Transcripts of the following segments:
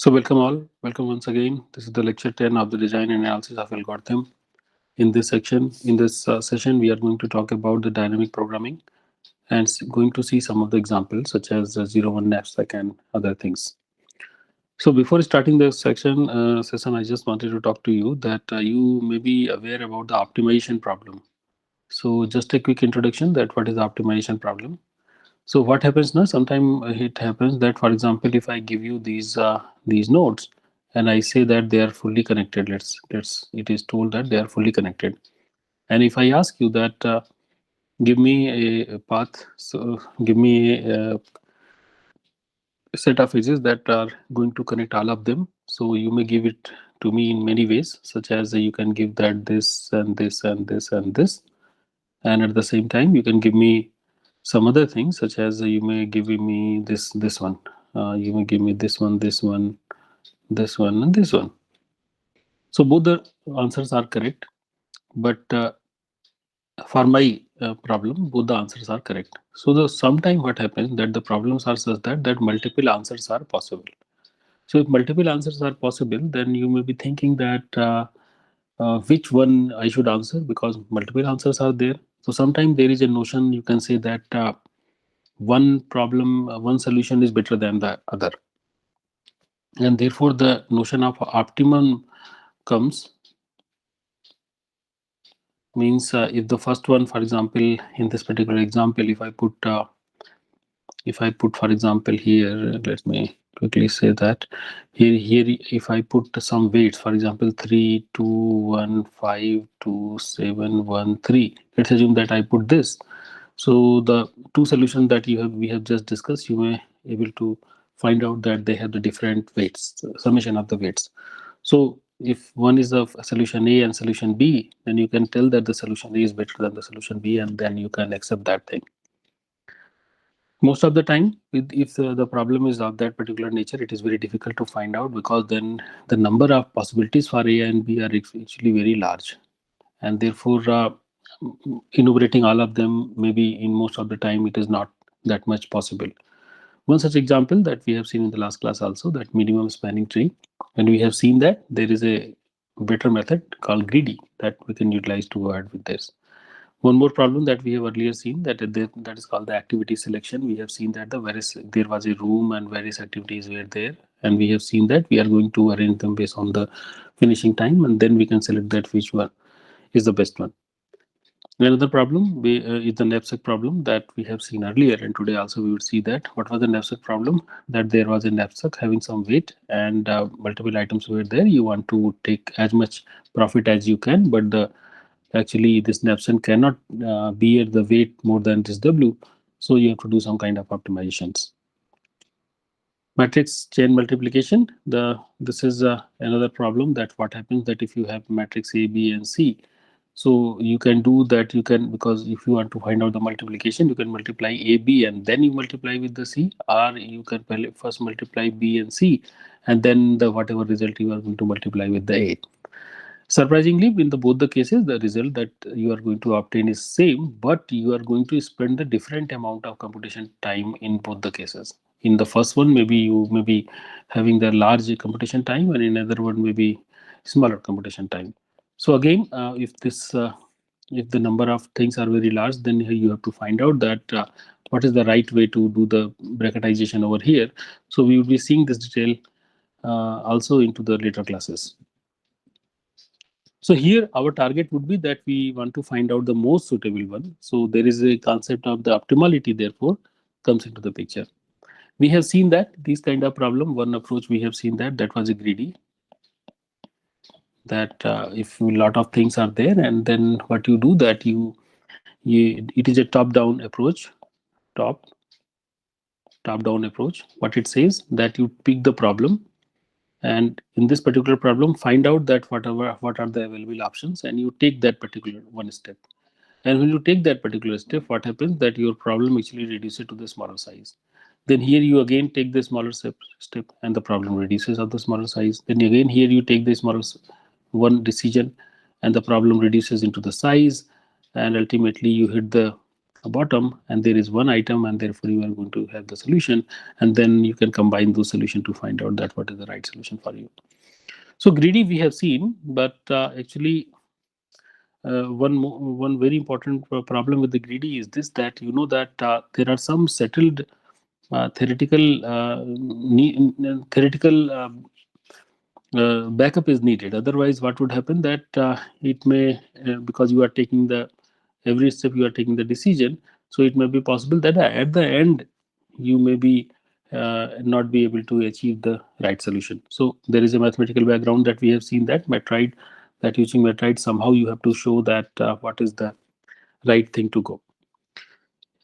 So welcome all, welcome once again. This is the lecture 10 of the design and analysis of algorithm. In this session, we are going to talk about the dynamic programming and going to see some of the examples such as 01 knapsack and other things. So before starting the session, I just wanted to talk to you that you may be aware about the optimization problem. So just a quick introduction that what is the optimization problem. So what happens now? Sometimes it happens that, for example, if I give you these nodes, and I say that they are fully connected. Let's it is told that they are fully connected. And if I ask you that give me a path, so give me a set of edges that are going to connect all of them. So you may give it to me in many ways, such as you can give that this and this and this and this, and at the same time you can give me some other things such as you may give me this one, you may give me this one and this one. So both the answers are correct, but for my problem both the answers are correct. So the sometime what happens that the problems are such that multiple answers are possible. So if multiple answers are possible, then you may be thinking that which one I should answer, because multiple answers are there. So sometimes there is a notion, you can say that one problem, one solution is better than the other, and therefore the notion of optimum comes. Means if the first one, for example, in this particular example, if I put for example here, let me quickly say that here if I put some weights, for example 3 2 1 5 2 7 1 3, let's assume that I put this. So the two solutions that we have just discussed, you may able to find out that they have the different weights, summation of the weights. So if one is of solution A and solution B, then you can tell that the solution A is better than the solution B, and then you can accept that thing. Most of the time, if the problem is of that particular nature, it is very difficult to find out, because then the number of possibilities for A and B are actually very large, and therefore enumerating all of them, maybe in most of the time it is not that much possible. One such example that we have seen in the last class also, that minimum spanning tree, and we have seen that there is a better method called greedy that we can utilize to add with this. One more problem that we have earlier seen, that is called the activity selection. We have seen that there was a room and various activities were there, and we have seen that we are going to arrange them based on the finishing time, and then we can select that which one is the best one. Another problem is the knapsack problem that we have seen earlier, and today also we would see that. What was the knapsack problem? That there was a knapsack having some weight, and multiple items were there. You want to take as much profit as you can, but actually this knapsack cannot bear the weight more than this W, so you have to do some kind of optimizations. Matrix chain multiplication. This is another problem, that what happens that if you have matrix A, B, and C, so you can do that. You can, because if you want to find out the multiplication, you can multiply A, B, and then you multiply with the C, or you can first multiply B and C, and then the whatever result you are going to multiply with the A. Surprisingly, in both the cases, the result that you are going to obtain is same, but you are going to spend the different amount of computation time in both the cases. In the first one, maybe you may be having the large computation time, and in another one maybe smaller computation time. So again, if the number of things are very large, then you have to find out that what is the right way to do the bracketization over here. So we will be seeing this detail also into the later classes. So here our target would be that we want to find out the most suitable one. So there is a concept of the optimality, therefore, comes into the picture. We have seen that these kind of problem, one approach we have seen that was a greedy, that if a lot of things are there, and then what you do that you it is a top-down approach, top top-down approach. What it says that you pick the problem, and in this particular problem find out that what are the available options, and you take that particular one step. And when you take that particular step, what happens that your problem actually reduces to the smaller size. Then here you again take the smaller step, and the problem reduces of the smaller size. Then again here you take the smaller one decision, and the problem reduces into the size, and ultimately you hit the a bottom, and there is one item, and therefore you are going to have the solution, and then you can combine those solution to find out that what is the right solution for you. So greedy we have seen, but actually one very important problem with the greedy is this, that you know that there are some settled theoretical theoretical backup is needed. Otherwise, what would happen that it may because you are taking the every step you are taking the decision, so it may be possible that at the end you may be not be able to achieve the right solution. So there is a mathematical background that we have seen, that metride, that using metride somehow you have to show that what is the right thing to go.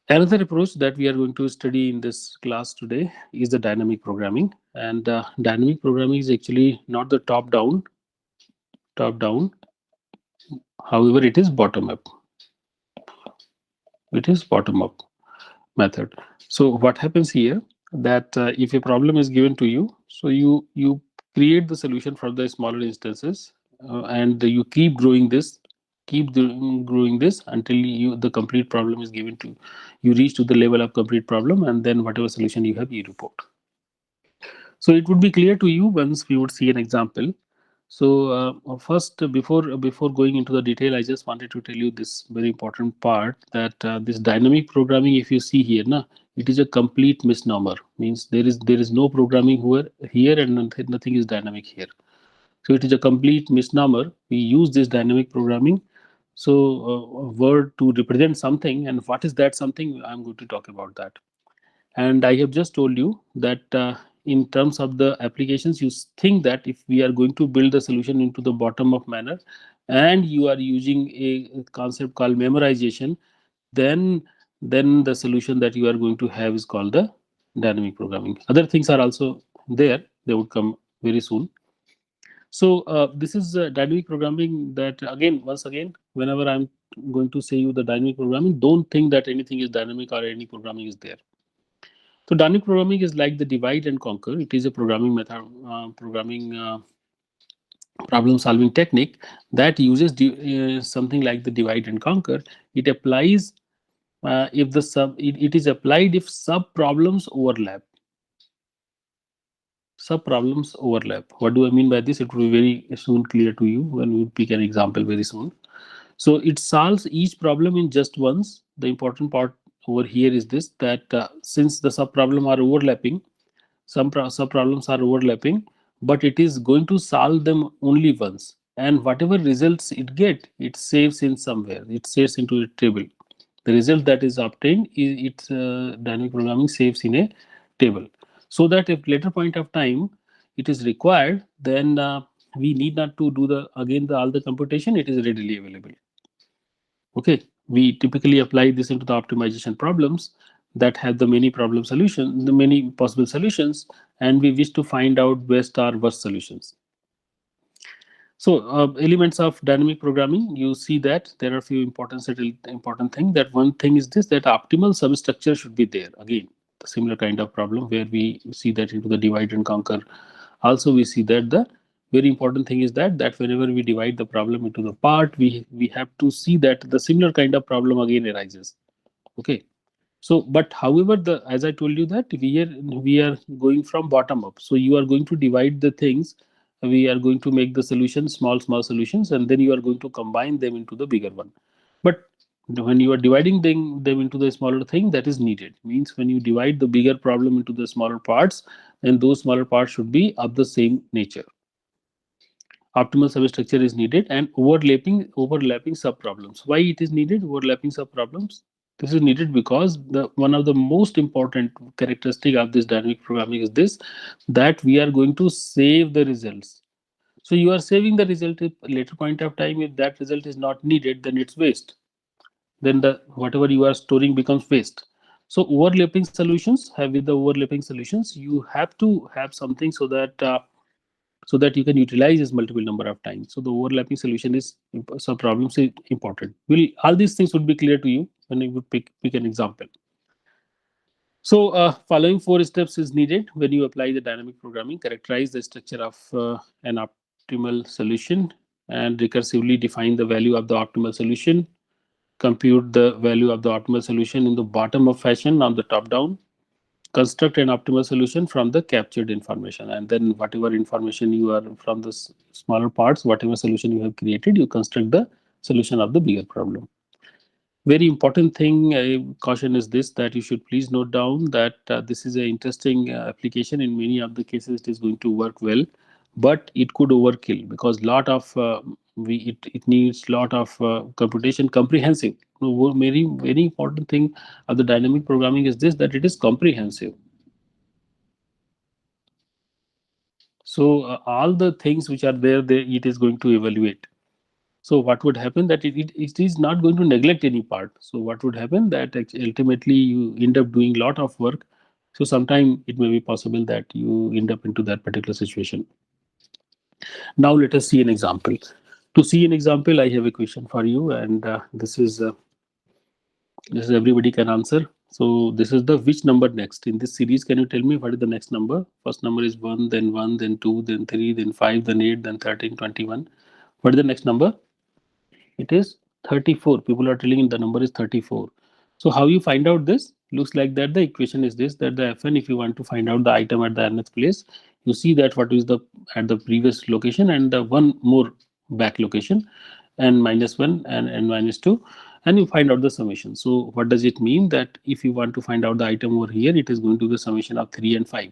Another approach that we are going to study in this class today is the dynamic programming. And dynamic programming is actually not the top down. However, it is bottom up. It is bottom up method. So what happens here, that if a problem is given to you, so you create the solution for the smaller instances, and you keep growing this, growing this until you the complete problem is given to you, reach to the level of complete problem, and then whatever solution you have, you report. So it would be clear to you once we would see an example. So first, before going into the detail, I just wanted to tell you this very important part, that this dynamic programming, if you see here, na, it is a complete misnomer. Means there is no programming here, and nothing is dynamic here. So it is a complete misnomer. We use this dynamic programming, so a word to represent something, and what is that something? I'm going to talk about that. And I have just told you that in terms of the applications, you think that if we are going to build the solution into the bottom up manner, and you are using a concept called memorization, then the solution that you are going to have is called the dynamic programming. Other things are also there, they would come very soon. So this is dynamic programming, that again, once again, whenever I'm going to say you the dynamic programming, don't think that anything is dynamic or any programming is there. So dynamic programming is like the divide and conquer. It is a programming method, programming problem solving technique that uses something like the divide and conquer. It applies if the it is applied if sub problems overlap. Sub problems overlap. What do I mean by this? It will be very soon clear to you when we pick an example very soon. So it solves each problem in just once. The important part over here is this, that since the sub problem are overlapping, some sub problems are overlapping, but it is going to solve them only once, and whatever results it get, it saves in somewhere, it saves into a table. The result that is obtained is its dynamic programming saves in a table, so that if later point of time it is required, then we need not to do the again all the computation, it is readily available. Okay, we typically apply this into the optimization problems that have the many problem solutions, the many possible solutions, and we wish to find out best or worst solutions. So elements of dynamic programming, you see that there are a few important thing. That one thing is this, that optimal substructure should be there. Again, the similar kind of problem where we see that into the divide and conquer. Also, we see that the very important thing is that whenever we divide the problem into the part, we have to see that the similar kind of problem again arises. Okay. So, but however, the as I told you that we are going from bottom up. So you are going to divide the things. We are going to make the solution small solutions, and then you are going to combine them into the bigger one. But when you are dividing them into the smaller thing, that is needed. Means when you divide the bigger problem into the smaller parts, then those smaller parts should be of the same nature. Optimal substructure is needed, and overlapping subproblems. Why it is needed? Overlapping subproblems. This is needed because the one of the most important characteristic of this dynamic programming is this, that we are going to save the results. So you are saving the result at a later point of time. If that result is not needed, then it's waste. Then the whatever you are storing becomes waste. So overlapping solutions, have with the overlapping solutions, you have to have something so that you can utilize this multiple number of times. So the overlapping solution is some problems is important. Will all these things would be clear to you when you would pick an example. So following four steps is needed when you apply the dynamic programming. Characterize the structure of an optimal solution and recursively define the value of the optimal solution. compute the value of the optimal solution in the bottom up fashion on the top down, construct an optimal solution from the captured information, and then whatever information you are from the smaller parts, whatever solution you have created, you construct the solution of the bigger problem. Very important thing, caution is this, that you should please note down that this is an interesting application. In many of the cases it is going to work well, but it could overkill because lot of it needs lot of computation, comprehensive. Very important thing of the dynamic programming is this, that it is comprehensive. So all the things which are there, it is going to evaluate. So what would happen that it is not going to neglect any part. So what would happen that ultimately you end up doing lot of work. So sometime it may be possible that you end up into that particular situation. Now let us see an example. To see an example, I have a question for you, and this is everybody can answer. So this is the which number next in this series. Can you tell me what is the next number? First number is 1, then 2, then 3, then 5, then 8, then 13, 21. What is the next number? It is 34. People are telling the number is 34. So how you find out this? Looks like that the equation is this, that the Fn, if you want to find out the item at the nth place, you see that what is the at the previous location and the one more back location, n minus 1 and n minus 2, and you find out the summation. So what does it mean? That if you want to find out the item over here, it is going to be the summation of 3 and 5.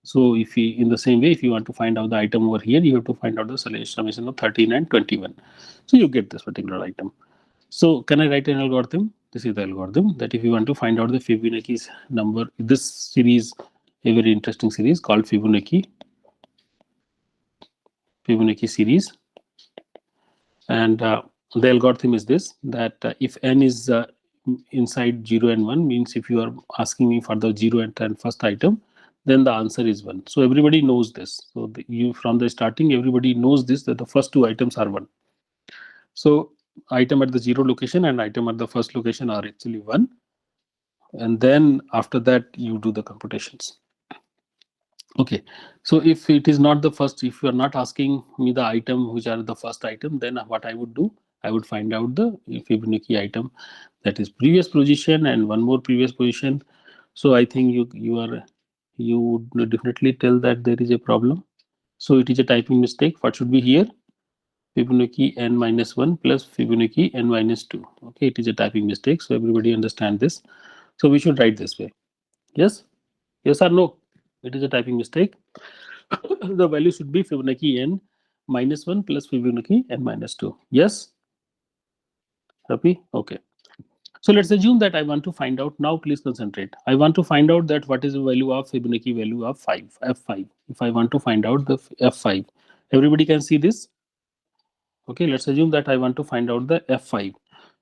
So if you, in the same way, if you want to find out the item over here, you have to find out the summation of 13 and 21. So you get this particular item. So can I write an algorithm? This is the algorithm that if you want to find out the Fibonacci's number, this series, a very interesting series called Fibonacci series. And the algorithm is this, that if n is inside 0 and 1, means if you are asking me for the 0 and 10 first item, then the answer is 1. So everybody knows this. So you from the starting, everybody knows this, that the first two items are 1. So item at the 0 location and item at the first location are actually 1. And then after that, you do the computations. Okay, so if it is not the first, if you are not asking me the item which are the first item, then what I would do, I would find out the Fibonacci item, that is previous position and one more previous position. So I think you would definitely tell that there is a problem. So it is a typing mistake. What should be here? Fibonacci n minus 1 plus Fibonacci n minus 2. Okay, it is a typing mistake. So everybody understand this. So we should write this way. Yes? Yes or no? It is a typing mistake. The value should be Fibonacci n minus 1 plus Fibonacci n minus 2. Yes? Happy? Okay. So let's assume that I want to find out, now please concentrate. I want to find out that what is the value of Fibonacci value of f5. If I want to find out the f5, everybody can see this. Okay, let's assume that I want to find out the f5.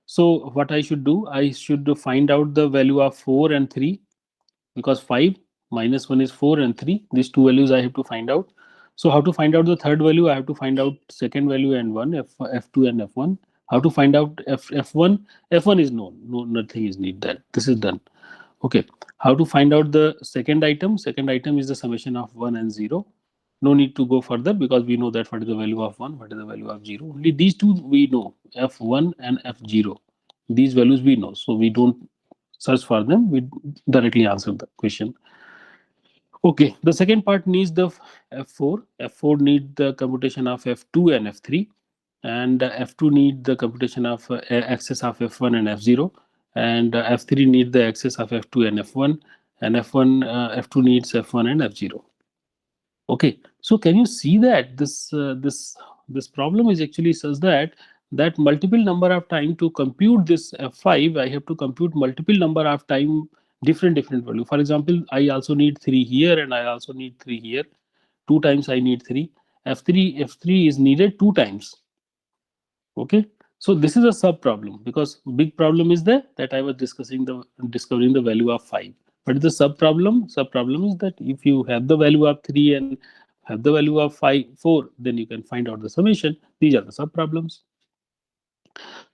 So what I should do, I should find out the value of 4 and 3, because 5 minus 1 is 4 and 3. These two values I have to find out. So how to find out the third value? I have to find out second value and 1, f2 and f1. How to find out f1? F1 is known. No, nothing is needed. That this is done. Okay. How to find out the second item? Second item is the summation of 1 and 0. No need to go further because we know that what is the value of 1, what is the value of 0. Only these two we know, f1 and f0. These values we know. So we don't search for them. We directly answer the question. Okay, the second part needs the f4. F4 need the computation of f2 and f3. And f2 need the computation of access of f1 and f0. And f3 need the access of f2 and f1. And f2 needs f1 and f0. Okay, so can you see that this problem is actually such that multiple number of time to compute this f5, I have to compute multiple number of time different value. For example, I also need 3 here and I also need 3 here. 2 times I need 3. F3 is needed 2 times. Okay, so this is a sub problem, because big problem is that I was discussing discovering the value of 5. But the sub problem is that if you have the value of 3 and have the value of 4, then you can find out the summation. These are the sub problems.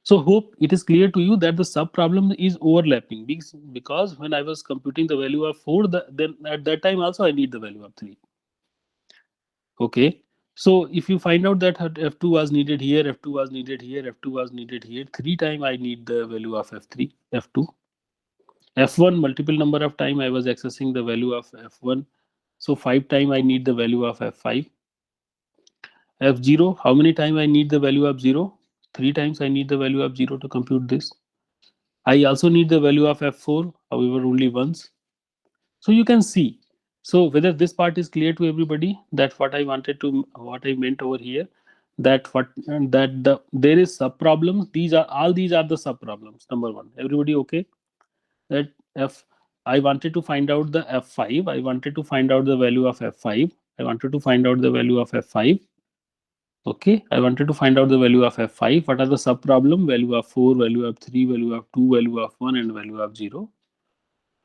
So hope it is clear to you that the sub problem is overlapping, because when I was computing the value of 4, then at that time also I need the value of 3. Okay, So if you find out that f2 was needed here, f2 was needed here, f2 was needed here, 3 times I need the value of f3, f2, f1 multiple number of time I was accessing the value of f1. So 5 times I need the value of f5. f0, how many times I need the value of 0? 3 times I need the value of 0 to compute this. I also need the value of f4, however only once. So you can see. So whether this part is clear to everybody, that what I meant over here, that what that there is sub problems. These are the sub problems. Number one, everybody okay? That f I wanted to find out the f5. I wanted to find out the value of f5. I wanted to find out the value of f5. Okay, I wanted to find out the value of f5. What are the sub problem? Value of 4, value of 3, value of 2, value of 1, and value of 0.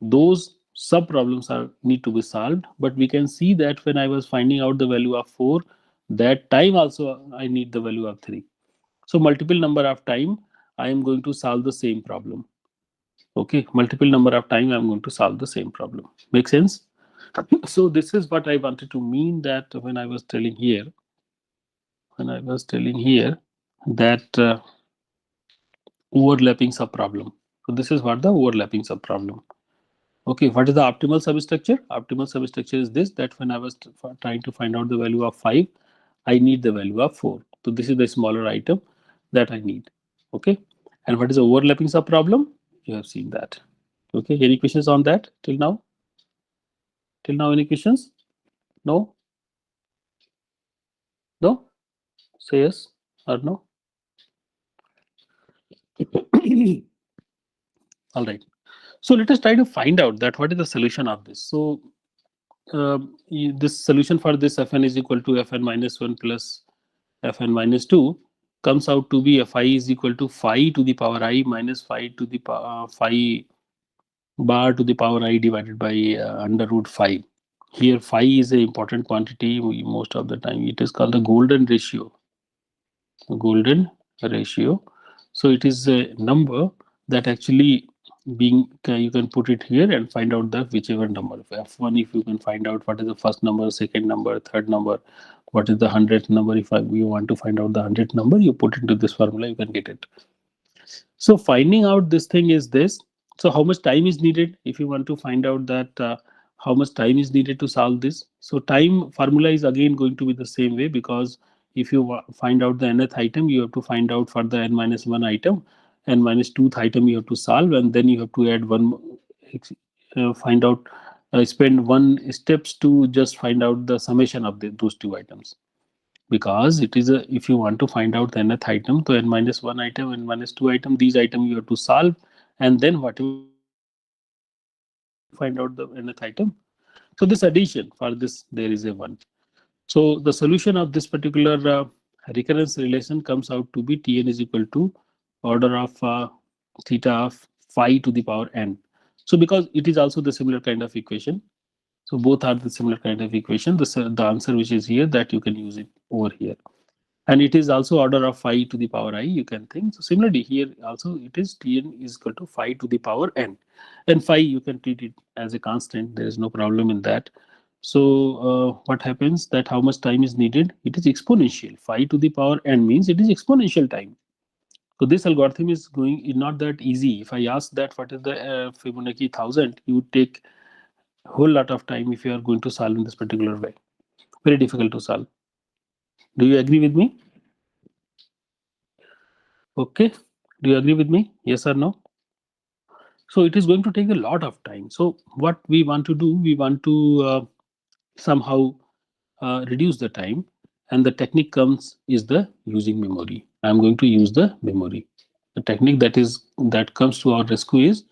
Those sub problems are need to be solved, but we can see that when I was finding out the value of 4, that time also I need the value of 3. So multiple number of time I am going to solve the same problem. Okay, multiple number of time I am going to solve the same problem. Make sense? So this is what I wanted to mean, that when I was telling here that overlapping sub problem. So this is what the overlapping sub problem. Okay, what is the optimal substructure? Optimal substructure is this, that when I was trying to find out the value of 5, I need the value of 4. So this is the smaller item that I need. Okay, and what is the overlapping sub problem? You have seen that. Okay, any questions on that till now? Till now, any questions? No? No? Say yes or no? All right. So let us try to find out that what is the solution of this. So this solution for this fn is equal to fn minus 1 plus fn minus 2 comes out to be fi is equal to phi to the power I minus phi to the phi bar to the power I divided by under root 5. Here phi is an important quantity. Most of the time it is called the golden ratio. Golden ratio. So it is a number that actually being you can put it here and find out the whichever number. F1, if you can find out what is the first number, second number, third number, what is the hundredth number. If you want to find out the hundredth number, you put into this formula, you can get it. So finding out this thing is this. So how much time is needed if you want to find out that how much time is needed to solve this? So time formula is again going to be the same way, because if you find out the nth item, you have to find out for the n minus 1 item, n minus 2th item you have to solve, and then you have to add one, find out, spend one steps to just find out the summation of those two items, because it is a, if you want to find out the nth item, so n minus 1 item, n minus 2 item, these items you have to solve, and then whatever you solve, you have to add 1 to find out the nth item. So this addition for this, there is a 1. So the solution of this particular recurrence relation comes out to be Tn is equal to order of theta of phi to the power n. So because it is also the similar kind of equation, so both are the similar kind of equation, the answer which is here, that you can use it over here. And it is also order of phi to the power I, you can think. So similarly here also it is Tn is equal to phi to the power n, and phi you can treat it as a constant, there is no problem in that. So what happens, that how much time is needed, it is exponential. Phi to the power n means it is exponential time. So this algorithm is not that easy. If I ask that what is the Fibonacci 1000, you would take a whole lot of time if you are going to solve in this particular way. Very difficult to solve. Do you agree with me? Okay. Do you agree with me? Yes or no? So it is going to take a lot of time. So what we want to do, we want to somehow reduce the time, and the technique comes is the using memory. I'm going to use the memory. The technique that comes to our rescue is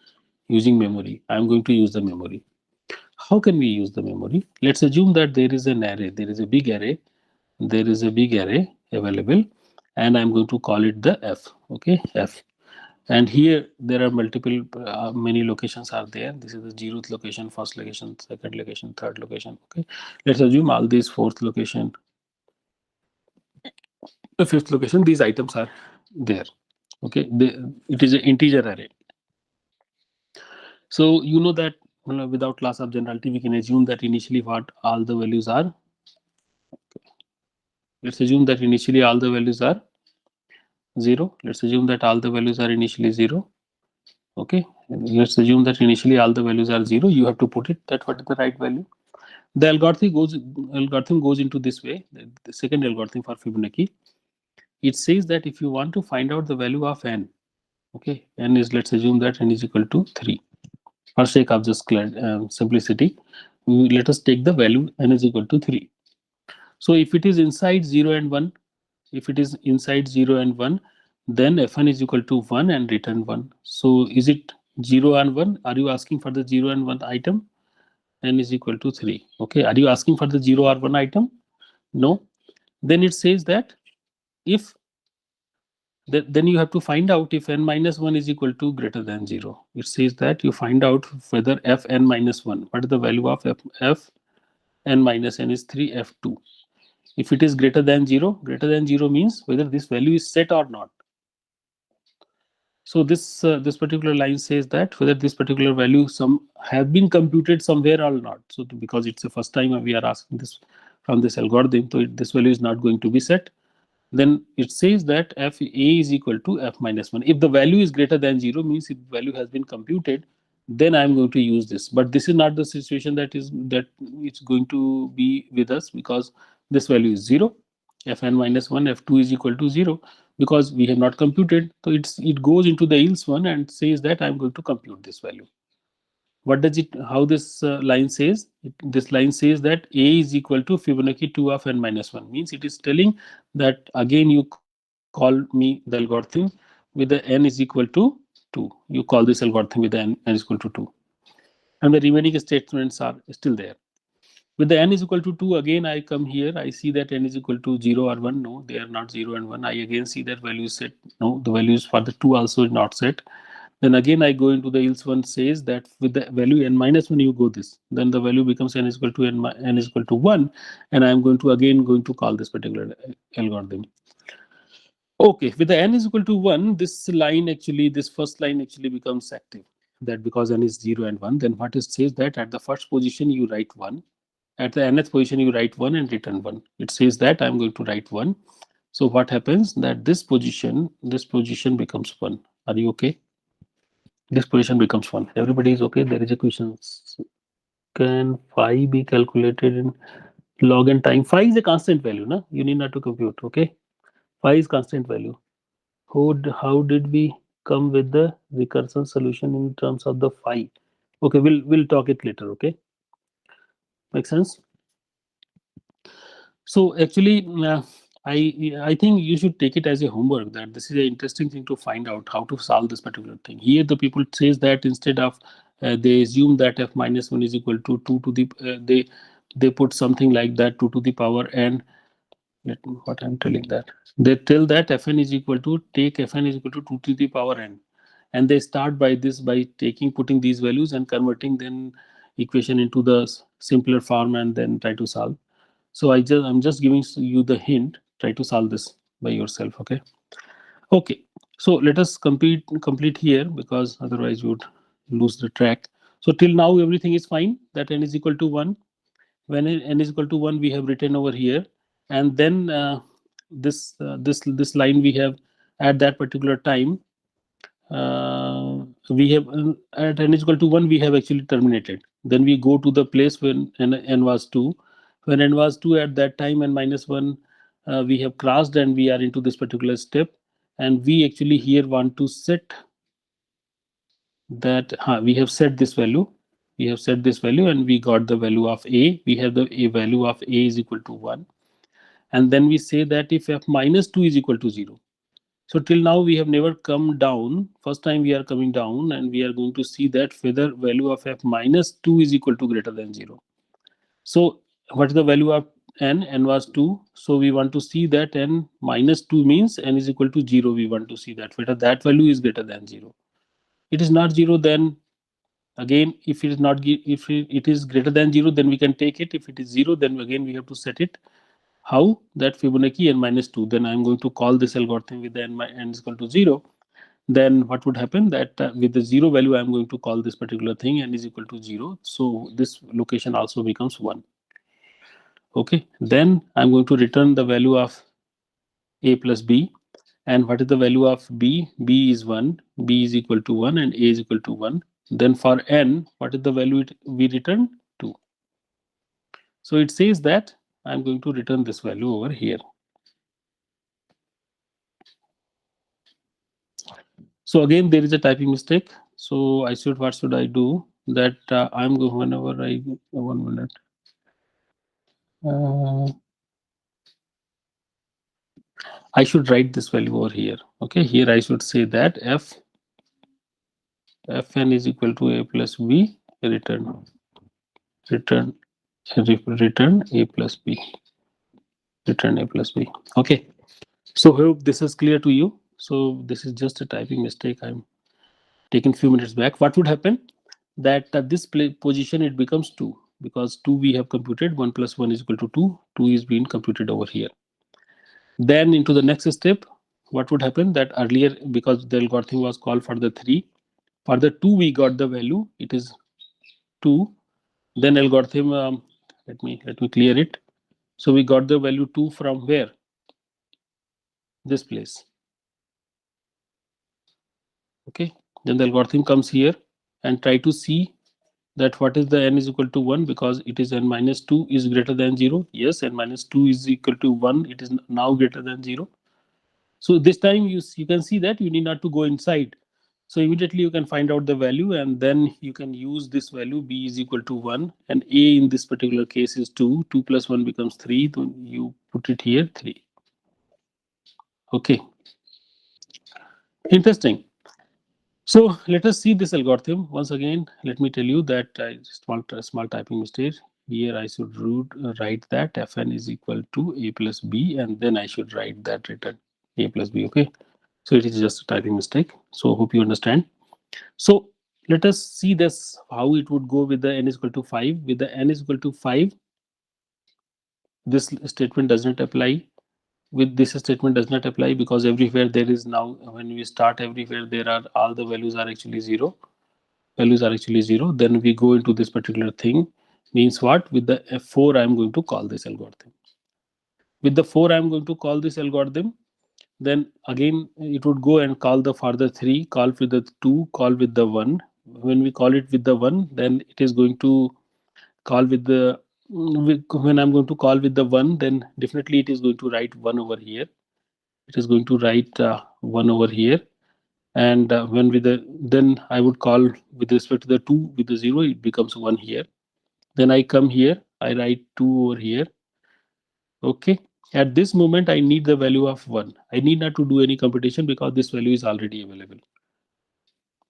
using memory. I'm going to use the memory. How can we use the memory? Let's assume that there is an array. There is a big array. There is a big array available, and I'm going to call it the F. Okay, F. And here there are multiple many locations are there. This is the 0th location, first location, second location, third location. Okay, let's assume all these fourth location, the fifth location, these items are there. Okay, it is an integer array. So you know that without loss of generality, we can assume that initially what all the values are. Let's assume that initially all the values are 0. Let's assume that all the values are initially 0. Okay, and let's assume that initially all the values are 0. You have to put it that what is the right value. The algorithm goes into this way. The second algorithm for Fibonacci, it says that if you want to find out the value of n, okay, n is, let's assume that n is equal to 3. For sake of just simplicity, let us take the value n is equal to 3. So if it is inside 0 and 1, if it is inside 0 and 1, then fn is equal to 1 and return 1. So is it 0 and 1? Are you asking for the 0 and 1 item? N is equal to 3. Okay, are you asking for the 0 or 1 item? No. Then it says that if then you have to find out if n minus 1 is equal to greater than 0. It says that you find out whether f n minus 1, what is the value of f n minus n is 3 f2. If it is greater than 0 means whether this value is set or not. So this particular line says that whether this particular value some have been computed somewhere or not. So because it's the first time we are asking this from this algorithm, so this value is not going to be set. Then it says that f a is equal to f minus 1. If the value is greater than 0 means if value has been computed, then I am going to use this. But this is not the situation that it's going to be with us, because this value is 0. Fn minus 1 f2 is equal to 0 because we have not computed. So it goes into the else one and says that I'm going to compute this value. What does it, how this line says? This line says that a is equal to Fibonacci 2 of n minus 1. Means it is telling that again you call me the algorithm with the n is equal to 2. You call this algorithm with the n is equal to 2. And the remaining statements are still there. With the n is equal to 2, again I come here, I see that n is equal to 0 or 1. No, they are not 0 and 1. I again see that value is set. No, the values for the 2 also is not set. Then again I go into the else one, says that with the value n minus 1 you go this. Then the value becomes n is equal to n is equal to 1, and I am going to call this particular algorithm. Okay, with the n is equal to 1, this line actually, this first line actually becomes active. That because n is 0 and 1, then what it says that at the first position you write 1, at the nth position you write 1 and return 1. It says that I'm going to write 1. So what happens that this position becomes 1. Are you okay? This position becomes 1. Everybody is okay? There is a question. Can phi be calculated in log and time? Phi is a constant value, na? You need not to compute, okay? Phi is constant value. How did we come with the recursion solution in terms of the phi? Okay, we'll talk it later, okay? Make sense? So actually, I think you should take it as a homework that this is an interesting thing to find out how to solve this particular thing. Here the people says that instead of they assume that f minus 1 is equal to 2 to the they put something like that 2 to the power n. Let me, what I'm telling that they tell that fn is equal to take fn is equal to 2 to the power n, and they start by this by putting these values and converting then equation into the simpler form and then try to solve. So I'm just giving you the hint. Try to solve this by yourself. Okay. Okay. So let us complete here, because otherwise you would lose the track. So till now everything is fine. That n is equal to 1. When n is equal to 1, we have written over here, and then this line we have at that particular time. We have at n is equal to 1 we have actually terminated. Then we go to the place when n was 2. When n was 2, at that time n minus 1 we have crossed and we are into this particular step, and we actually here want to set that we have set this value. We have set this value and we got the value of a. We have the a value of a is equal to 1, and then we say that if f minus 2 is equal to 0. So till now we have never come down. First time we are coming down, and we are going to see that whether value of f minus 2 is equal to greater than 0. So what is the value of n? N was 2. So we want to see that n minus 2 means n is equal to 0. We want to see that whether that value is greater than 0. It is not 0, then again if it is not if it is greater than 0, then we can take it. If it is 0, then again we have to set it. How? That Fibonacci n minus 2. Then I'm going to call this algorithm with the n is equal to 0. Then what would happen that with the 0 value, I'm going to call this particular thing n is equal to 0. So this location also becomes 1. Okay, then I'm going to return the value of a plus b. And what is the value of b? B is 1, b is equal to 1, and a is equal to 1. Then for n, what is the value we return? 2. So it says that I'm going to return this value over here. So again, there is a typing mistake. So what should I do? That I'm going, whenever I, 1 minute. I should write this value over here. Okay, here I should say that fn is equal to a plus b, return return a plus b, return a plus b. Okay, so hope this is clear to you. So this is just a typing mistake I'm taking few minutes back. What would happen? That at this position it becomes 2, because 2 we have computed, 1 plus 1 is equal to 2, 2 is being computed over here. Then into the next step, what would happen? That earlier, because the algorithm was called for the 3, for the 2 we got the value, it is 2. Then algorithm, let me clear it. So we got the value 2 from where? This place. Okay, then the algorithm comes here and try to see that what is the n is equal to 1, because it is n minus 2 is greater than 0. Yes, n minus 2 is equal to 1, it is now greater than 0. So this time you can see that you need not to go inside. So immediately you can find out the value, and then you can use this value b is equal to 1, and a in this particular case is 2. 2 plus 1 becomes 3. Then you put it here 3. Okay, interesting. So let us see this algorithm once again. Let me tell you that small typing mistake here. I should write that fn is equal to a plus b, and then I should write that return a plus b. Okay, so it is just a typing mistake. So hope you understand. So let us see this, how it would go with the n is equal to 5. With the n is equal to 5, this statement does not apply. With this statement does not apply, because everywhere there is, now when we start, everywhere there are, all the values are actually 0. Values are actually 0. Then we go into this particular thing. Means what? With the f4 I am going to call this algorithm. With the 4 I am going to call this algorithm. Then again it would go and call the further 3, call with the 2, call with the 1. When we call it with the 1, then it is going to call with the, when I'm going to call with the 1, then definitely it is going to write 1 over here. It is going to write 1 over here. And when with the, then I would call with respect to the 2 with the 0, it becomes 1 here. Then I come here, I write 2 over here. Okay, at this moment I need the value of 1. I need not to do any computation, because this value is already available.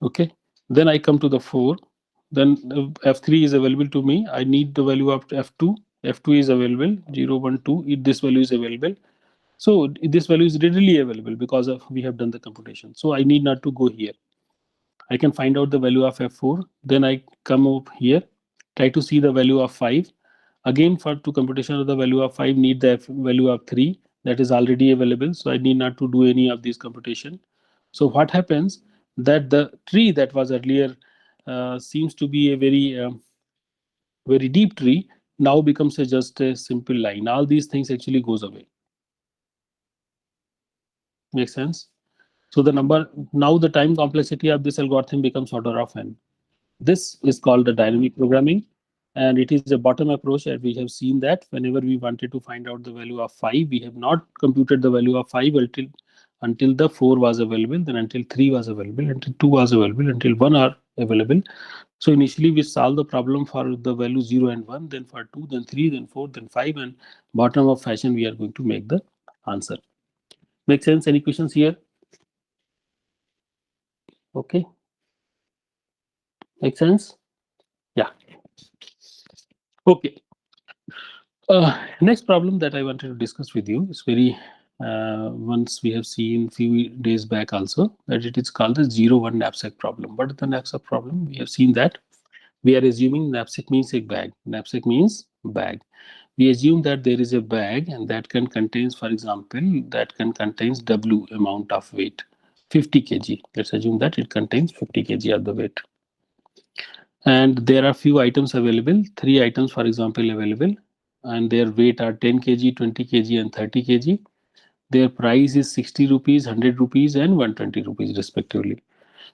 Okay, then I come to the 4. Then f3 is available to me. I need the value of f2. F2 is available, 0 1 2. This value is available. So this value is readily available, because of we have done the computation. So I need not to go here. I can find out the value of f4. Then I come up here, try to see the value of 5. Again, for to computation of the value of 5, need the value of 3, that is already available. So I need not to do any of these computation. So what happens, that the tree that was earlier seems to be a very deep tree, now becomes just a simple line. All these things actually goes away. Make sense? So the number, now the time complexity of this algorithm becomes order of n. This is called the dynamic programming, and it is a bottom approach. And we have seen that whenever we wanted to find out the value of 5, we have not computed the value of 5 until the 4 was available, then until 3 was available, until 2 was available, until 1 are available. So initially we solve the problem for the value 0 and 1, then for 2, then 3, then 4, then 5, and bottom of fashion we are going to make the answer. Make sense? Any questions here? Okay. Make sense? Yeah. Okay. Next problem that I wanted to discuss with you is very, once we have seen few days back also, that it is called the 0-1 knapsack problem. What is the knapsack problem? We have seen that we are assuming knapsack means a bag. Knapsack means bag. We assume that there is a bag, and that can contains, for example, that can contains W amount of weight, 50 kg. Let's assume that it contains 50 kg of the weight. And there are few items available, 3 items, for example, available. and their weight are 10 kg, 20 kg, and 30 kg. Their price is 60 rupees, 100 rupees, and 120 rupees respectively.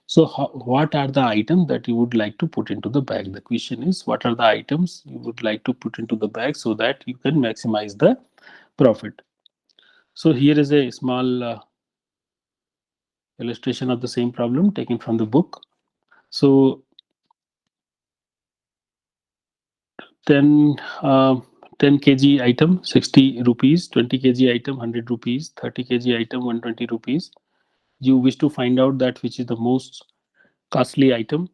So, what are the items that you would like to put into the bag? The question is, what are the items you would like to put into the bag so that you can maximize the profit? So, here is a small illustration of the same problem taken from the book. So, 10 uh, 10 kg item 60 rupees, 20 kg item 100 rupees, 30 kg item 120 rupees. You wish to find out that which is the most costly item.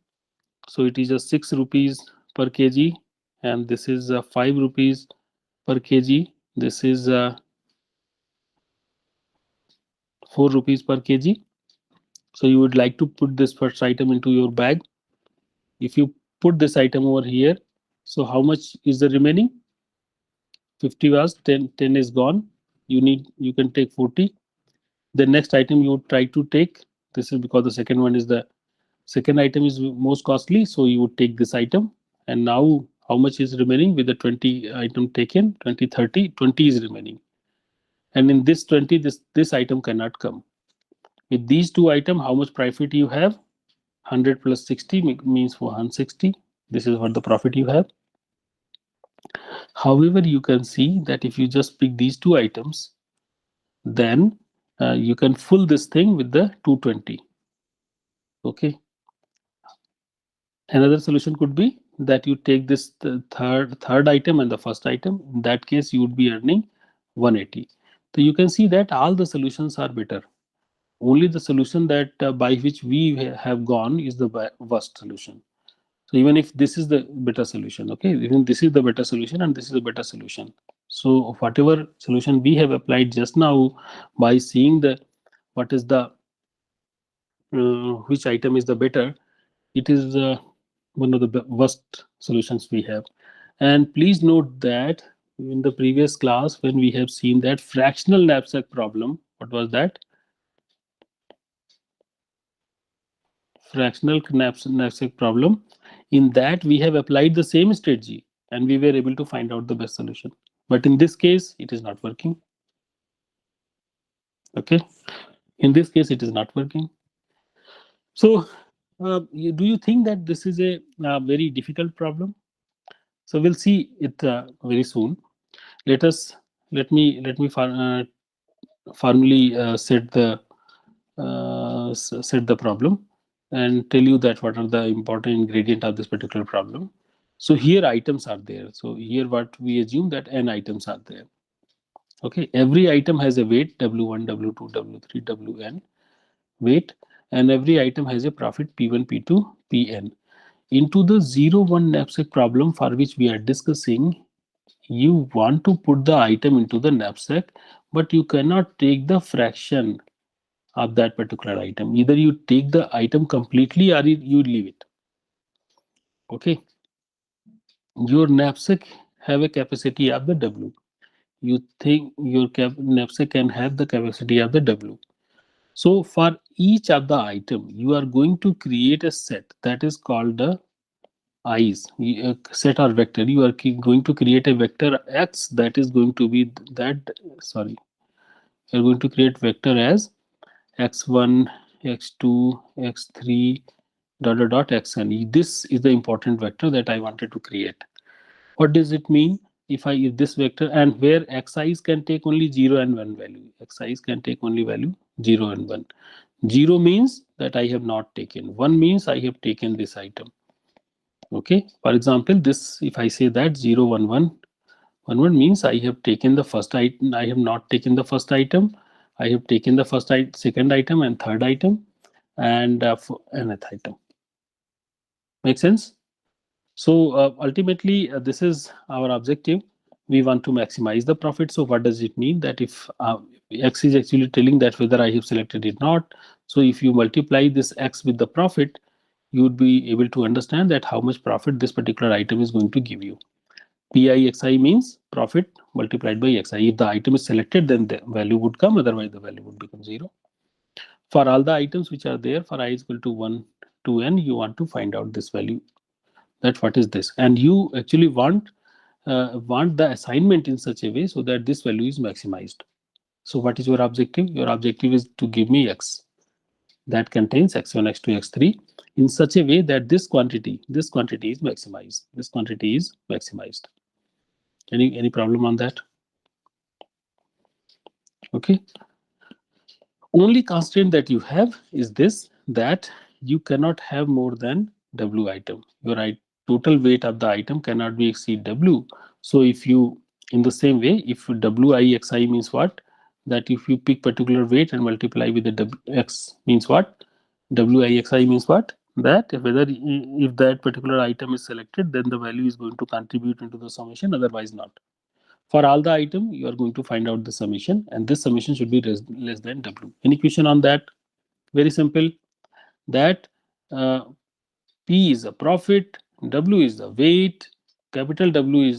So it is a 6 rupees per kg, and this is 5 rupees per kg. This is 4 rupees per kg. So you would like to put this first item into your bag. If you put this item over here, so how much is the remaining? 50 was 10 is gone. You can take 40. The next item you would try to take, this is because the second one is the second item is most costly, so you would take this item. And now how much is remaining with the 20 item taken? 20, 30, 20 is remaining. And in this 20, this item cannot come. With these two items, how much profit you have? 100 plus 60 means 160. This is what the profit you have. However, you can see that if you just pick these two items, then you can fill this thing with the 220. Okay. Another solution could be that you take this the third item and the first item. In that case, you would be earning 180. So you can see that all the solutions are better. Only the solution that by which we have gone is the worst solution. So even if this is the better solution, okay, even this is the better solution and this is a better solution. So whatever solution we have applied just now, by seeing the what is the which item is the better, it is one of the worst solutions we have. And please note that in the previous class, when we have seen that fractional knapsack problem, what was that? Fractional knapsack problem. In that, we have applied the same strategy and we were able to find out the best solution. But in this case, it is not working. Okay. In this case, it is not working. So, do you think that this is a very difficult problem? So we'll see it very soon. Let me formally set the problem and tell you that what are the important ingredient of this particular problem. So here items are there. So here what we assume that n items are there. Okay, every item has a weight W1, W2, W3, Wn weight, and every item has a profit P1, P2, Pn. Into the 0, 1 knapsack problem for which we are discussing, you want to put the item into the knapsack, but you cannot take the fraction of that particular item. Either you take the item completely or you leave it. Okay. Your knapsack have a capacity of the W. You think your knapsack can have the capacity of the W. So for each of the item, you are going to create a set that is called the i's, a set or vector. You are going to create a vector x that is going to be that, sorry, you're going to create vector as x1, x2, x3, xn. This is the important vector that I wanted to create. What does it mean? If this vector, and where xi's can take only 0 and 1 value, xi's can take only value 0 and 1. 0 means that I have not taken, 1 means I have taken this item. Okay, for example, this, if I say that 0, 1, 1, 1 means I have taken the first item, I have not taken the first item, I have taken the second item and third item, and nth item. Make sense? So ultimately, this is our objective. We want to maximize the profit. So what does it mean? That if x is actually telling that whether I have selected it or not. So if you multiply this x with the profit, you would be able to understand that how much profit this particular item is going to give you. PIXI means profit multiplied by XI. If the item is selected, then the value would come, otherwise the value would become 0. For all the items which are there, for I is equal to 1 to n, you want to find out this value, that what is this. And you actually want want the assignment in such a way so that this value is maximized. So what is your objective? Your objective is to give me x that contains x1, x2, x3 in such a way that this quantity is maximized. This quantity is maximized. Any problem on that? Okay. Only constraint that you have is this, that you cannot have more than W item. Your total weight of the item cannot be exceed W. So if you, in the same way, if WIXI means what? That if you pick particular weight and multiply with the X means what? WIXI means what? That whether if that particular item is selected, then the value is going to contribute into the summation, otherwise not. For all the item, you are going to find out the summation, and this summation should be less than W. Any question on that? Very simple. That P is a profit, W is the weight, capital W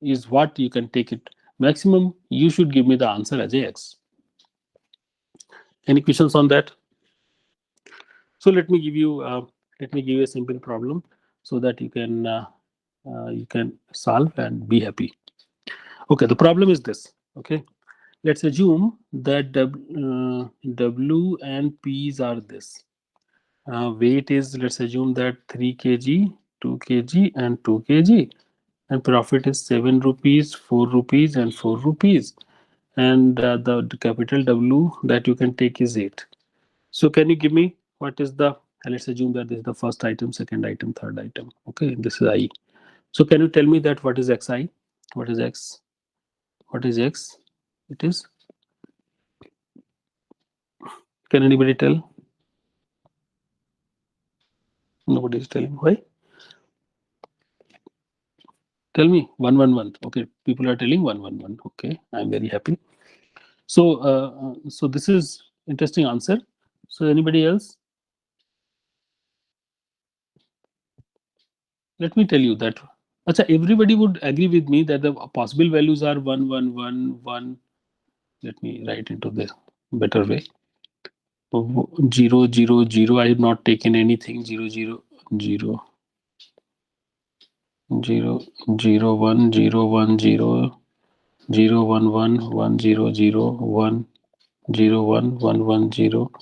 is what you can take it maximum. You should give me the answer as a X. Any questions on that? So let me give you a simple problem so that you can solve and be happy. Okay, the problem is this. Okay, let's assume that W and P's are this. Weight is, let's assume that 3 kg, 2 kg, and 2 kg. And profit is 7 rupees, 4 rupees, and 4 rupees. And the capital W that you can take is 8. So can you give me what is the, let's assume that this is the first item, second item, third item. Okay, this is I. So can you tell me that what is Xi? What is X? What is X? It is, can anybody tell? Nobody is telling. Why? Tell me. 111. Okay, people are telling 111. Okay, I'm very happy. So this is interesting answer. So anybody else? Let me tell you that. Acha, everybody would agree with me that the possible values are 1. Let me write into the better way. 0. I have not taken anything. 0, 0, 0. 0, 0, 1, 0, 1, 0, 0, 1, 1, 1, 0, 0, 1, 0, 1, 1, 1, 0,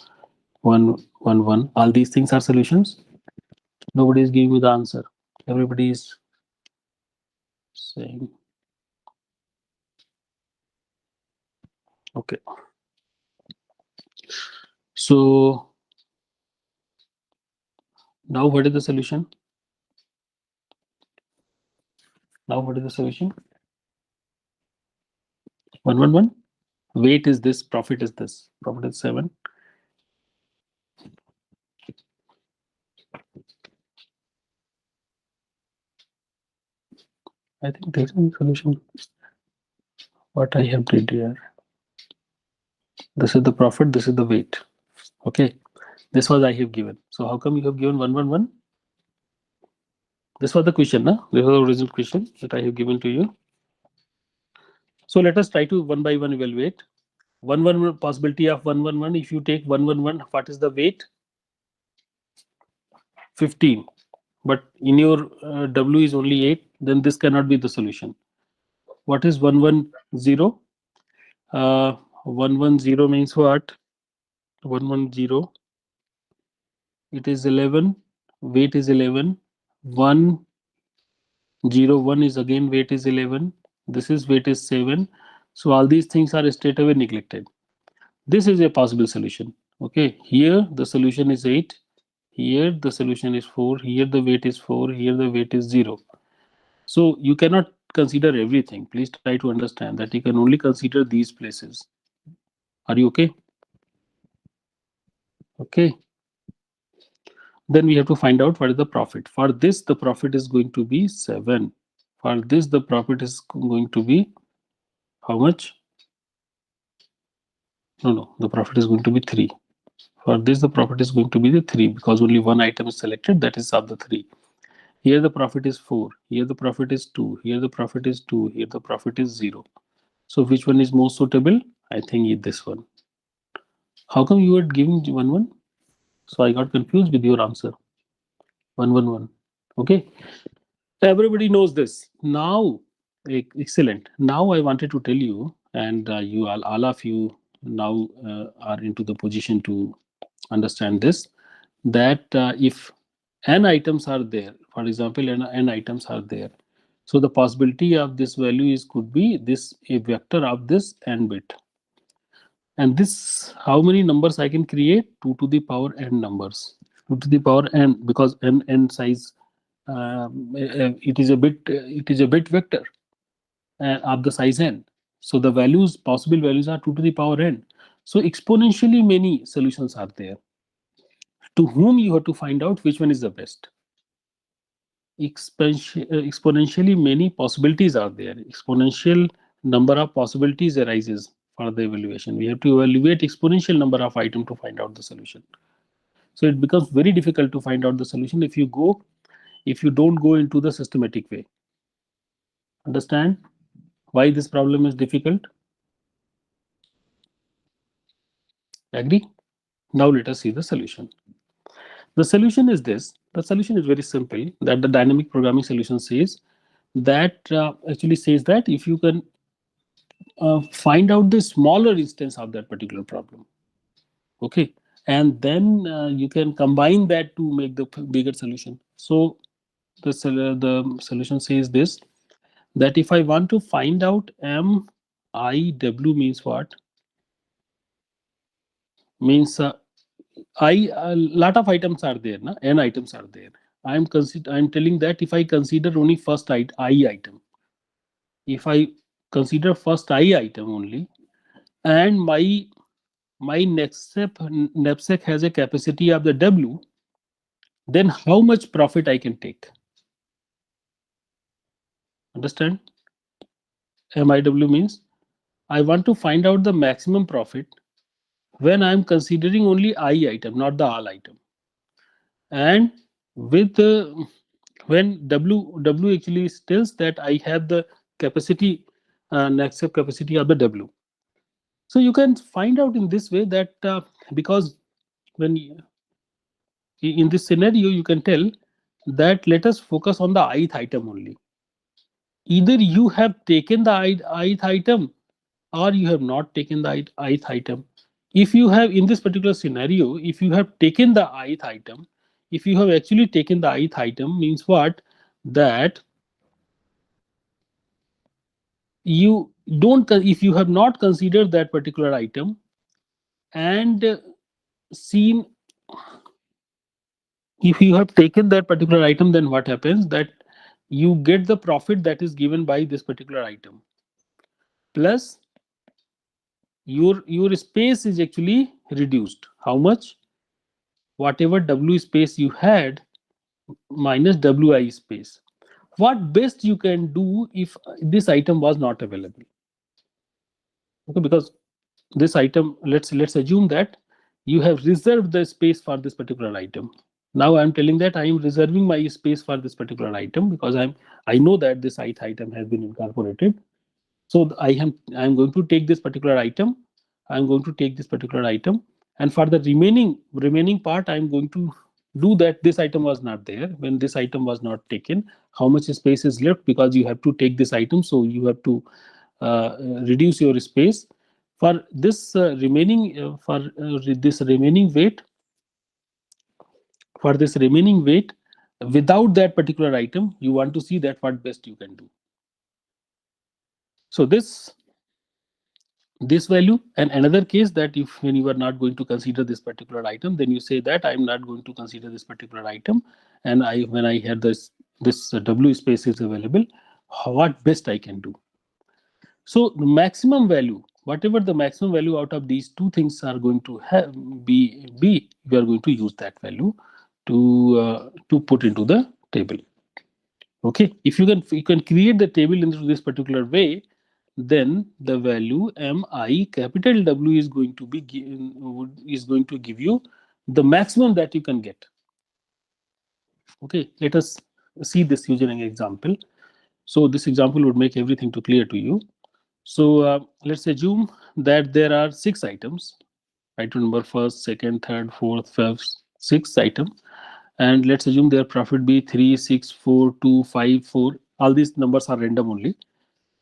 1, 1, 1. All these things are solutions. Nobody is giving me the answer. Everybody is saying, okay. So now what is the solution? Now what is the solution? 111. Weight is this, profit is this. Profit is 7. I think there's no solution. What I have did here. This is the profit, this is the weight. Okay. This was I have given. So how come you have given 111? This was the question, no? This was the original question that I have given to you. So let us try to one by one evaluate. 111 possibility of 111. If you take 111, what is the weight? 15. But in your W is only 8, then this cannot be the solution. What is 110? 110 means what? 110. It is 11. Weight is 11. 101 is again weight is 11. This is weight is 7. So all these things are straight away neglected. This is a possible solution. Okay, here the solution is 8. Here the solution is 4. Here the weight is 4. Here the weight is 0. So you cannot consider everything. Please try to understand that you can only consider these places. Are you okay? Okay. Then we have to find out what is the profit. For this, the profit is going to be 7. For this, the profit is going to be how much? No, the profit is going to be 3. For this, the profit is going to be the 3 because only one item is selected, that is of the 3. Here the profit is 4. Here the profit is 2. Here the profit is 2. Here the profit is 0. So which one is most suitable? I think this one. How come you are giving 1 So I got confused with your answer. 111. Okay. Everybody knows this. Now Excellent. Now I wanted to tell you, and you all of you now are into the position to understand this, that if n items are there, for example, n items are there, so the possibility of this value is could be this a vector of this n bit. And this, how many numbers I can create? 2 to the power n numbers. 2 to the power n, because n size, it is a bit vector of the size n. So the values, possible values are 2 to the power n. So exponentially many solutions are there, to whom you have to find out which one is the best. Exponentially many possibilities are there. Exponential number of possibilities arises for the evaluation. We have to evaluate exponential number of items to find out the solution. So it becomes very difficult to find out the solution if you don't go into the systematic way. Understand why this problem is difficult? Agree? Now let us see the solution. The solution is this. The solution is very simple. That the dynamic programming solution says that actually says that if you can find out the smaller instance of that particular problem, okay, and then you can combine that to make the bigger solution. So the solution says this, that if I want to find out m I w means what? Means I a lot of items are there, na? N items are there. I'm telling that if I consider only first I item, if I consider first I item only, and my knapsack has a capacity of the W, then how much profit I can take? Understand? MIW means I want to find out the maximum profit when I'm considering only I item, not the all item. And with when W actually tells that I have the capacity, knapsack capacity of the W. So you can find out in this way that because when in this scenario you can tell that let us focus on the ith item only. Either you have taken the ith item or you have not taken the ith item. If you have, in this particular scenario, if you have taken the ith item, if you have actually taken the ith item, means what? That you don't, if you have not considered that particular item and seen, if you have taken that particular item, then what happens? That you get the profit that is given by this particular item, plus your space is actually reduced. How much? Whatever W space you had minus WI space. What best you can do if this item was not available? Okay, because this item, let's assume that you have reserved the space for this particular item. Now I'm telling that I am reserving my space for this particular item because I know that this ith item has been incorporated. So I'm going to take this particular item. I'm going to take this particular item, and for the remaining part, I'm going to do that. This item was not there. When this item was not taken, how much space is left? Because you have to take this item, so you have to reduce your space for this this remaining weight. For this remaining weight, without that particular item, you want to see that what best you can do. So this value, and another case that if when you are not going to consider this particular item, then you say that I'm not going to consider this particular item, and when I have this W space is available, what best I can do. So the maximum value, whatever the maximum value out of these two things are going to be, we are going to use that value to put into the table. Okay, if you can create the table into this particular way, then the value mi capital W is going to be is going to give you the maximum that you can get. Okay, let us see this using an example. So this example would make everything to clear to you. So let's assume that there are 6 items. Item number first, second, third, fourth, fifth, 6 item, and let's assume their profit be 3, 6, 4, 2, 5, 4. All these numbers are random only.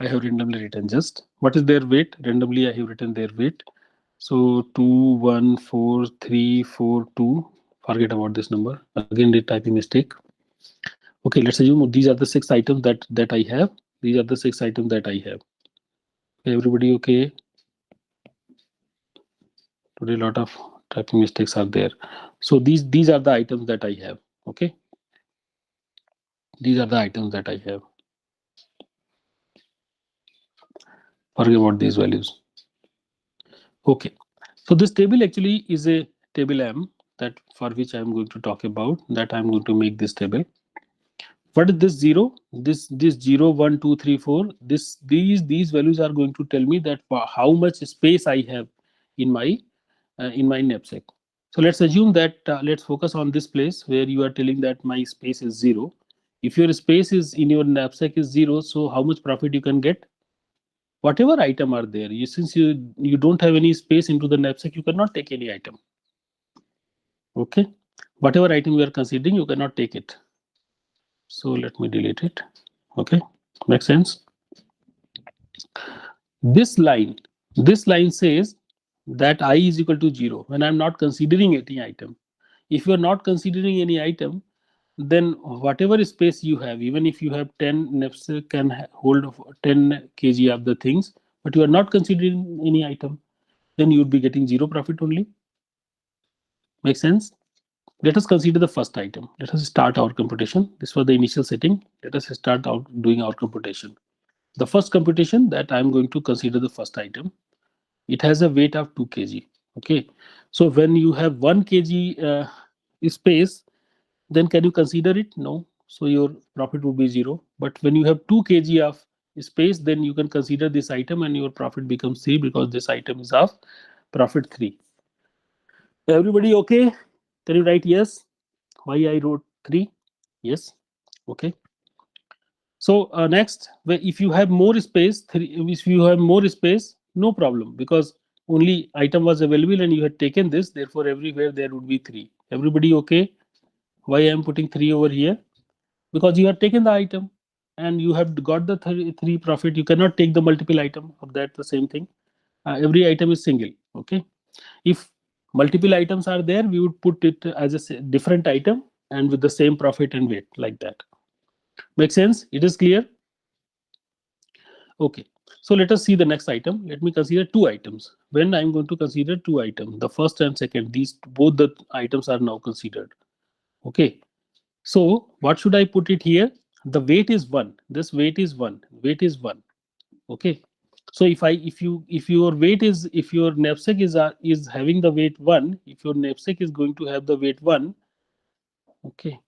I have randomly written just what is their weight. Randomly I have written their weight. So 2, 1, 4, 3, 4, 2. Forget about this number. Again, did typing mistake. Okay, let's assume these are the 6 items that I have. These are the 6 items that I have. Everybody okay? Today a lot of typing mistakes are there. So these are the items that I have. Okay, these are the items that I have. Forget about these values. Okay, so this table actually is a table M that for which I am going to talk about. That I am going to make this table. What is this zero? This 0, 1, 2, 3, 4. These values are going to tell me that how much space I have in my knapsack. So let's assume that let's focus on this place where you are telling that my space is 0. If your space is in your knapsack is 0, so how much profit you can get? Whatever item are there, since you don't have any space into the knapsack, you cannot take any item. Okay, whatever item you are considering, you cannot take it. So let me delete it. Okay, makes sense. This line says that I is equal to 0 when I'm not considering any item. If you are not considering any item, then whatever space you have, even if you have 10 knapsack can hold 10 kg of the things, but you are not considering any item, then you would be getting 0 profit only. Make sense? Let us consider the first item. Let us start our computation. This was the initial setting. Let us start out doing our computation. The first computation that I'm going to consider the first item. It has a weight of 2 kg. Okay, so when you have 1 kg space, then can you consider it? No. So your profit would be 0. But when you have 2 kg of space, then you can consider this item and your profit becomes 3 because this item is of profit 3. Everybody okay? Can you write yes? Why I wrote 3? Yes. Okay. So next, if you have more space, if you have more space, no problem because only item was available and you had taken this. Therefore, everywhere there would be 3. Everybody okay? Why I am putting 3 over here? Because you have taken the item and you have got the 3 profit. You cannot take the multiple item of that the same thing. Every item is single. Okay. If multiple items are there, we would put it as a different item and with the same profit and weight like that. Make sense? It is clear? Okay, so let us see the next item. Let me consider 2 items. When I'm going to consider 2 items, the first and second, these both the items are now considered. Okay, so what should I put it here? The weight is 1. This weight is 1. Weight is 1. Okay, so if your weight is, if your knapsack is having the weight 1, if your knapsack is going to have the weight 1, okay,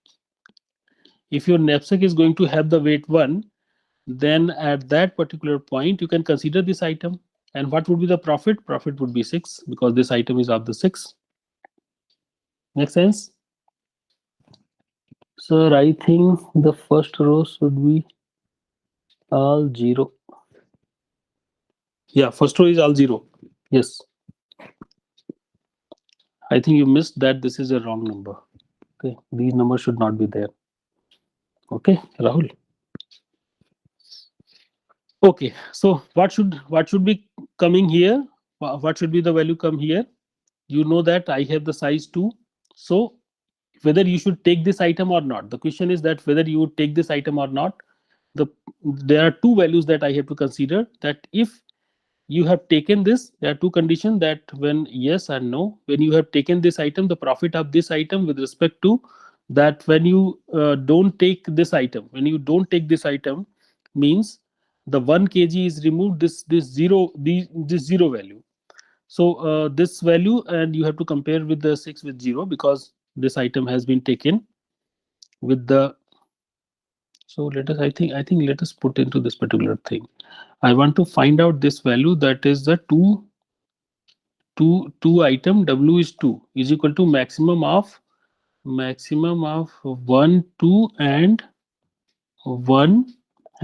if your knapsack is going to have the weight 1, then at that particular point you can consider this item. And what would be the profit? Profit would be 6 because this item is of the 6. Make sense? Sir, I think the first row should be all 0. Yeah, first row is all 0. Yes, I think you missed that. This is a wrong number. Okay, these numbers should not be there. Okay, Rahul. Okay, so what should be coming here? What should be the value come here? You know that I have the size 2. So whether you should take this item or not, the question is that whether you would take this item or not. There are 2 values that I have to consider. That if you have taken this, there are 2 conditions, that when yes and no, when you have taken this item, the profit of this item with respect to that, when you don't take this item, when you don't take this item means the 1 kg is removed, this 0 value. So this value, and you have to compare with the 6 with 0 because this item has been taken with the. So let us, I think let us put into this particular thing. I want to find out this value, that is the 2 item w is 2 is equal to maximum of 1, 2 and 1,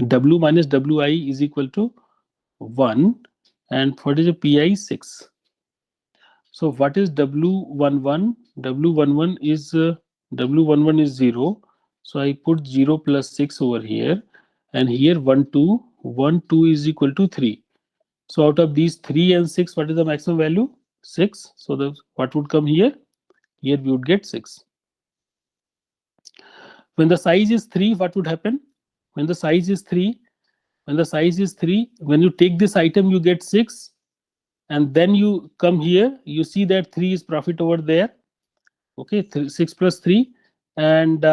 w minus wi is equal to 1, and what is a pi 6. So what is W11? W11 is W11 is 0. So I put 0 plus 6 over here, and here 1 2 1, 2 is equal to 3. So out of these 3 and 6, what is the maximum value? 6. So what would come here? Here we would get 6. When the size is 3, what would happen? When the size is 3, when you take this item, you get 6. And then you come here, you see that 3 is profit over there. Okay, 6 plus 3. And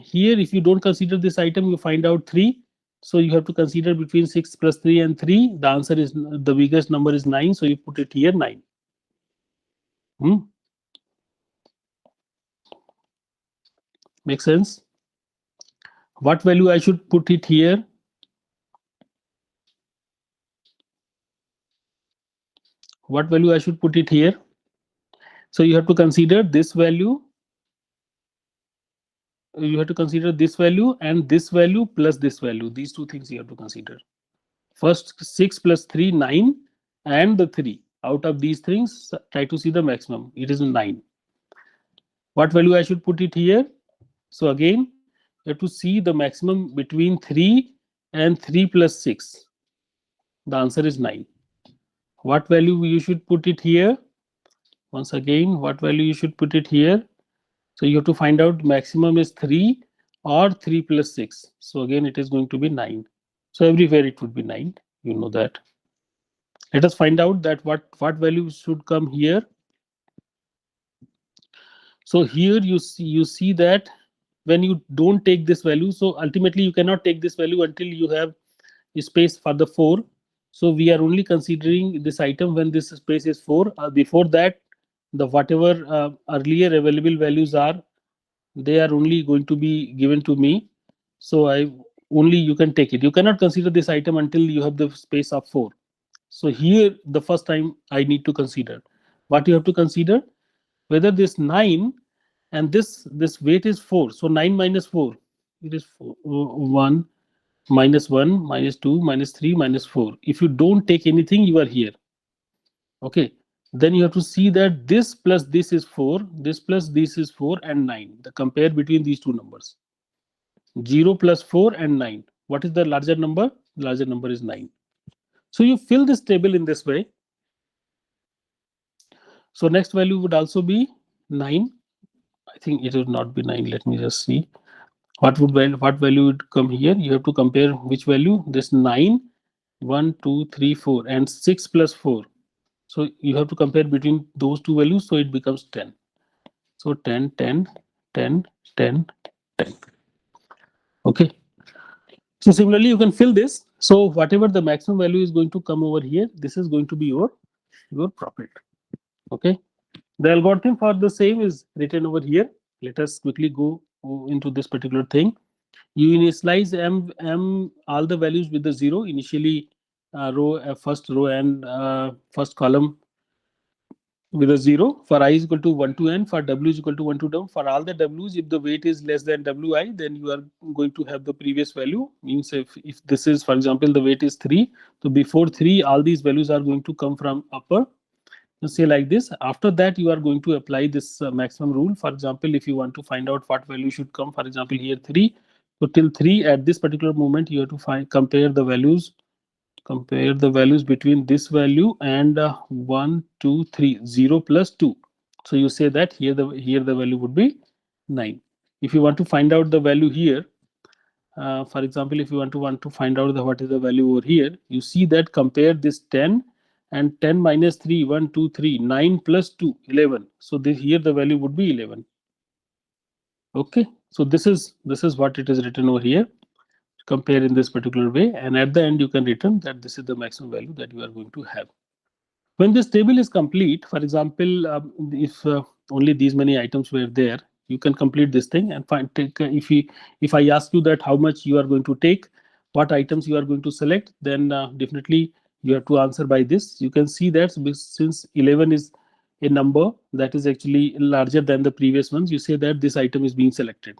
here, if you don't consider this item, you find out 3. So you have to consider between 6 plus 3 and 3. The answer is, the biggest number is 9. So you put it here, 9. Make sense? What value I should put it here? What value I should put it here? So you have to consider this value. You have to consider this value and this value plus this value. These two things you have to consider. First, 6 plus 3, 9, and the 3. Out of these things, try to see the maximum. It is 9. What value I should put it here? So again, you have to see the maximum between 3 and 3 plus 6. The answer is 9. What value you should put it here? Once again, what value you should put it here? So you have to find out maximum is 3 or 3 plus 6. So again, it is going to be 9. So everywhere it would be 9. You know that. Let us find out that what value should come here. So here you see that when you don't take this value, so ultimately you cannot take this value until you have space for the 4. So we are only considering this item when this space is 4. Before that, the whatever earlier available values are, they are only going to be given to me. So only you can take it. You cannot consider this item until you have the space of 4. So here the first time I need to consider. What you have to consider? Whether this 9 and this weight is 4. So 9 minus 4, it is 4, 1 minus 1 minus 2 minus 3 minus 4. If you don't take anything, you are here. Okay, then you have to see that this plus this is 4, this plus this is 4 and 9. The compare between these two numbers. 0 plus 4 and 9. What is the larger number? The larger number is 9. So you fill this table in this way. So next value would also be 9. I think it would not be 9. Let me just see. What value would come here? You have to compare which value? This 9, 1, 2, 3, 4, and 6 plus 4. So you have to compare between those two values. So it becomes 10. So 10, 10, 10, 10, 10. Okay. So similarly, you can fill this. So whatever the maximum value is going to come over here, this is going to be your profit. Okay. The algorithm for the same is written over here. Let us quickly go into this particular thing. You initialize m all the values with the 0 initially, first row and first column with a 0. For I is equal to 1 to n, for w is equal to 1 to down. For all the w's, if the weight is less than wi, then you are going to have the previous value. Means if this is, for example, the weight is 3, so before 3 all these values are going to come from upper. Say like this. After that, you are going to apply this maximum rule. For example, if you want to find out what value should come, for example, here 3. So till 3 at this particular moment, you have to compare the values between this value and 1, 2, 3, 0 plus 2. So you say that here the value would be 9. If you want to find out the value here, for example, if you want to find out what is the value over here, you see that compare this 10 and 10 minus 3, 1, 2, 3, 9 plus 2, 11. So here the value would be 11. Okay, so this is what it is written over here. Compare in this particular way, and at the end you can return that this is the maximum value that you are going to have. When this table is complete, for example, if only these many items were there, you can complete this thing and if I ask you that how much you are going to take, what items you are going to select, then definitely you have to answer by this. You can see that since 11 is a number that is actually larger than the previous ones, you say that this item is being selected.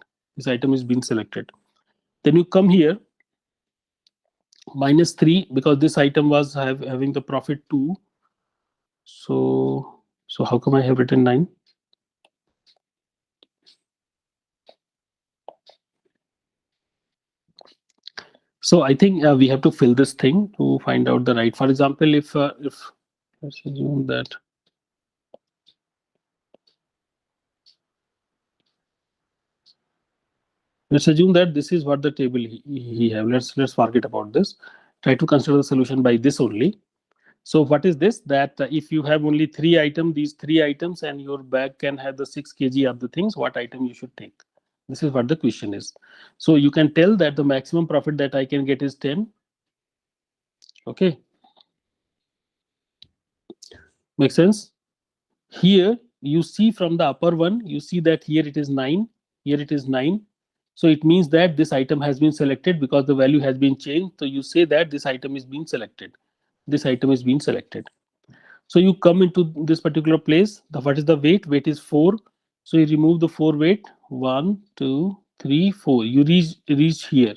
Then you come here, minus 3, because this item was having the profit 2. So how come I have written 9? So I think we have to fill this thing to find out the right. For example, if let's assume that this is what the table he have. Let's forget about this. Try to consider the solution by this only. So what is this? That if you have only three items, these three items, and your bag can have the 6 kg of the things, what item you should take? This is what the question is. So you can tell that the maximum profit that I can get is 10. Okay, make sense? Here you see from the upper one, you see that here it is 9, here it is 9. So it means that this item has been selected because the value has been changed. So you say that this item is being selected. This item is being selected. So you come into this particular place. What is the weight? Weight is 4. So you remove the 4 weight. 1, 2, 3, 4. You reach here.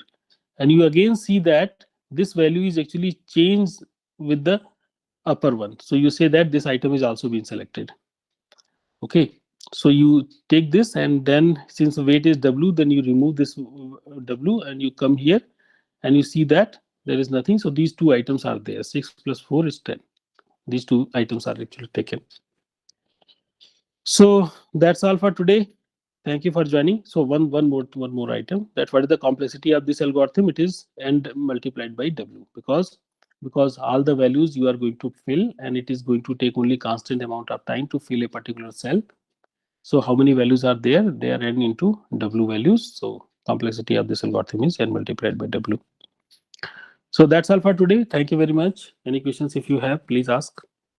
And you again see that this value is actually changed with the upper one. So you say that this item is also being selected. Okay, so you take this, and then since the weight is W, then you remove this W and you come here and you see that there is nothing. So these two items are there. 6 plus 4 is 10. These two items are actually taken. So that's all for today. Thank you for joining. So one more item. That what is the complexity of this algorithm? It is n multiplied by W, because all the values you are going to fill, and it is going to take only constant amount of time to fill a particular cell. So how many values are there? They are n into W values. So complexity of this algorithm is n multiplied by W. So that's all for today. Thank you very much. Any questions if you have, please ask.